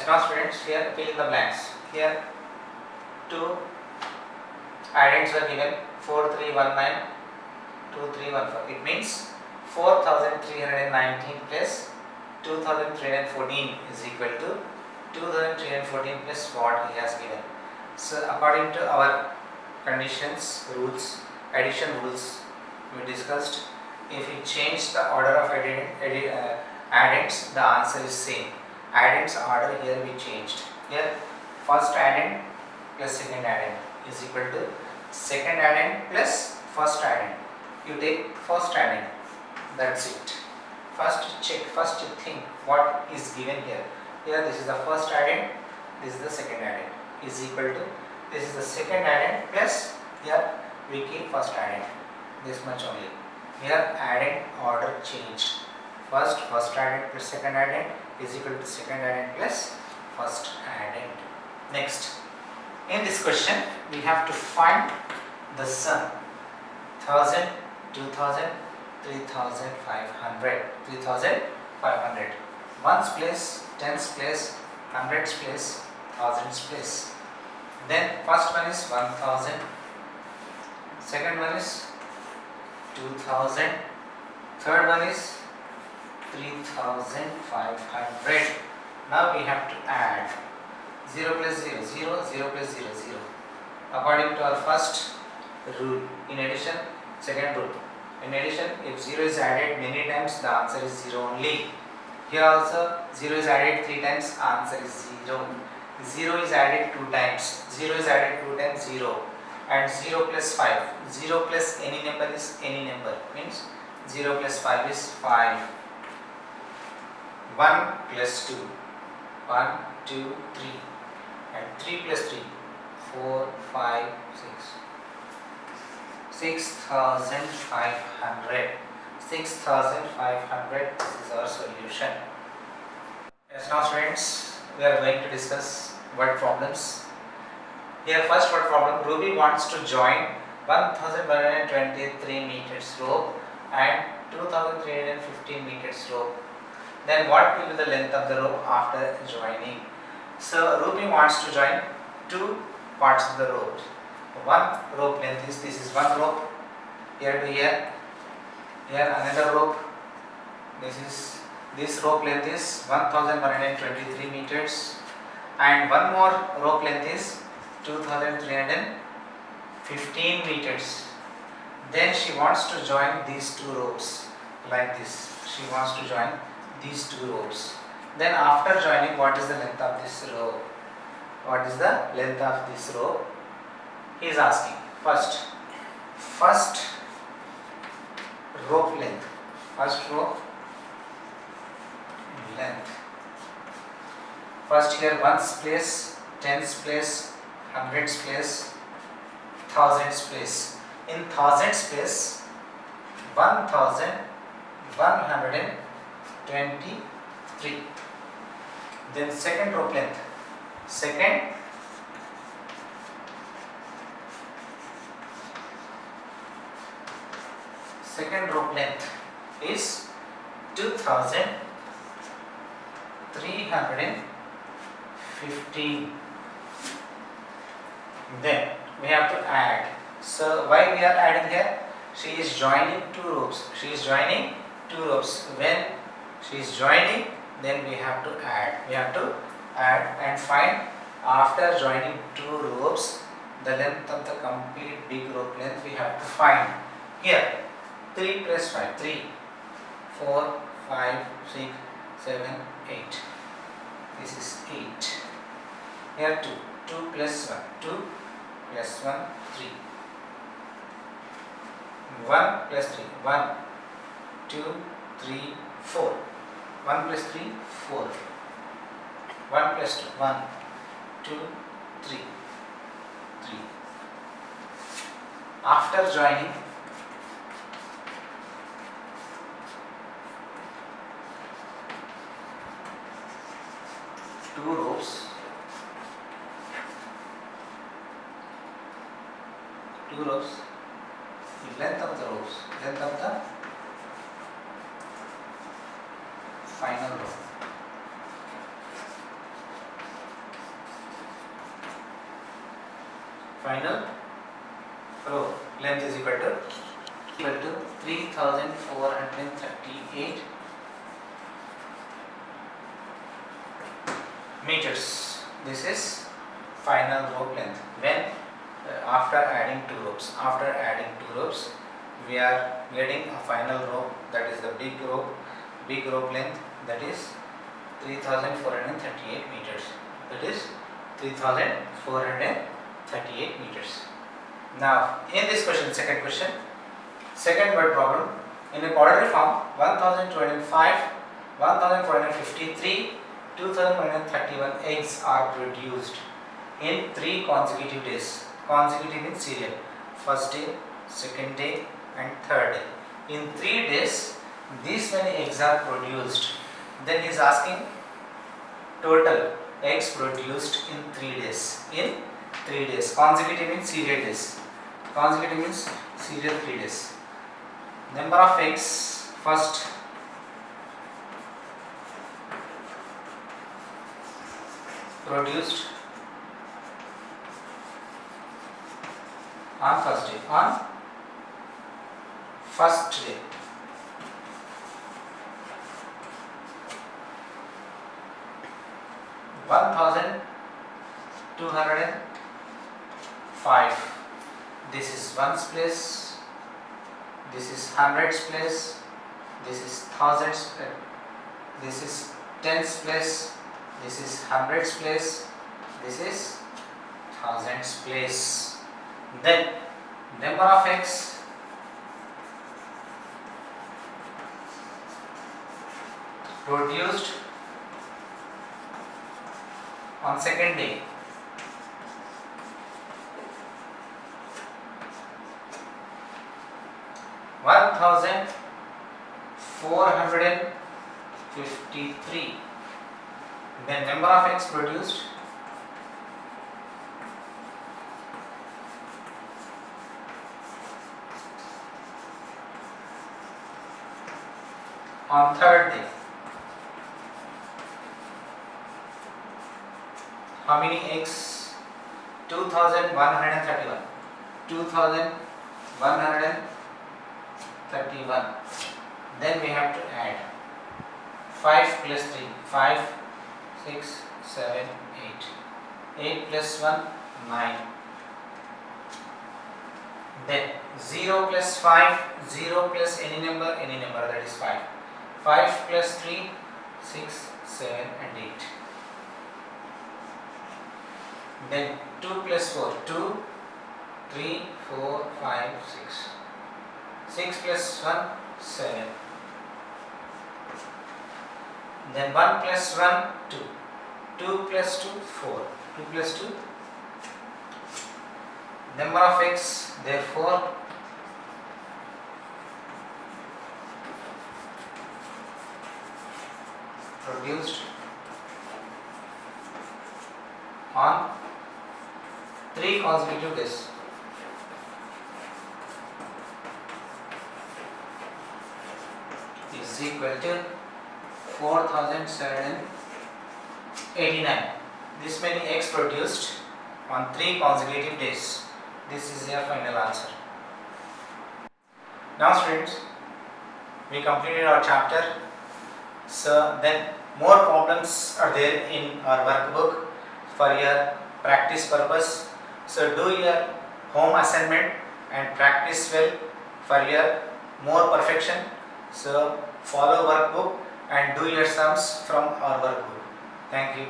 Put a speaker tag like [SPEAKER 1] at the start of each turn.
[SPEAKER 1] now students, here fill in the blanks. Here two addends were given 4319, 2314. It means 4319 plus 2314 is equal to 2314 plus what he has given. So according to our conditions, rules, addition rules we discussed, if we change the order of addends, the answer is same. Addends order here we changed. Here first addend plus second addend is equal to second addend plus first addend. You take first addend, that's it. First check, first think what is given here. Here this is the first addend, this is the second addend, is equal to this is the second addend plus here we keep first addend, this much only. Here addend order changed. First addend plus second addend is equal to second addend plus first addend. Next, in this question we have to find the sum 1000, 2000, 3500, 3500. Ones place, tens place, hundreds place, thousands place. Then first one is 1000, second one is 2000, third one is 3500. Now we have to add 0 plus 0, 0, 0 plus 0, 0. According to our first rule, in addition, second rule. In addition, if 0 is added many times, the answer is 0 only. Here also 0 is added 3 times, answer is 0. 0 is added 2 times, 0 is added 2 times, 0. And 0 plus 5, 0 plus any number is any number, means 0 plus 5 is 5. 1 plus 2, 1, 2, 3. And 3 plus 3, 4, 5, 6. 6500. 6500, this is our solution. Yes, now students, we are going to discuss word problems. Here first word problem, Ruby wants to join 1123 meters rope and 2315 meters rope. Then what will be the length of the rope after joining? So Ruby wants to join two parts of the rope. One rope length is, this is one rope, here to here. Here another rope, this rope length is 1123 meters, and one more rope length is 2315 meters. Then she wants to join these two ropes like this. She wants to join these two ropes. Then after joining, what is the length of this rope? What is the length of this rope? He is asking. First rope length. First rope length. First here ones place, tens place, hundreds place, thousands place. In thousands place, 1123. Then second rope length. Second rope length is 2315. Then we have to add. So why we are adding here? She is joining two ropes. When she is joining, then we have to add. And find after joining two ropes the length of the complete big rope length we have to find. Here 3 plus 5, 3, 4, 5, 6, 7, 8. This is 8. Here 2, 2 plus 1, 2 plus 1, 3. 1 plus 3, 1, 2, 3, 4. 1 plus 3, 4. 1 plus 2, 1, 2, 3. 3. After joining, two ropes, the length of the ropes, length of the final rope. final row length is equal to 3438 meters. This is final rope length. When after adding two ropes, we are getting a final rope, that is the big rope length, that is 3438 meters. That is 3438 meters. Now in this question, second word problem, in a quadratic form, 1025, 1453, 2131 eggs are produced in 3 consecutive days. Consecutive means serial. First day, second day and third day. In 3 days, these many eggs are produced. Then he is asking total eggs produced in 3 days. In 3 days. Consecutive means serial days. Consecutive means serial 3 days. Number of eggs, first produced on first day. 1205. This is ones place, this is hundreds place, this is thousands, this is tens place, this is hundreds place, this is thousands place. Then number of eggs produced on second day. 1453. Then number of eggs produced on third day. How many eggs? 2131. 2131. Then we have to add 5 plus 3, 5, 6, 7, 8. 8 plus 1, 9. Then 0 plus 5, 0 plus any number, that is 5. 5 plus 3, 6, 7 and 8. Then 2 plus 4, 2, 3, 4, 5, 6. 6 plus 1, 7. Then 1 plus 1, 2. 2 plus 2, 4. 2 plus 2. Number of eggs, therefore, produced on 3 consecutive days. Is equal to 4789. This many eggs produced on 3 consecutive days. This is your final answer. Now students, we completed our chapter. So then more problems are there in our workbook for your practice purpose. So do your home assignment and practice well for your more perfection. So follow workbook and do your sums from our workbook. Thank you.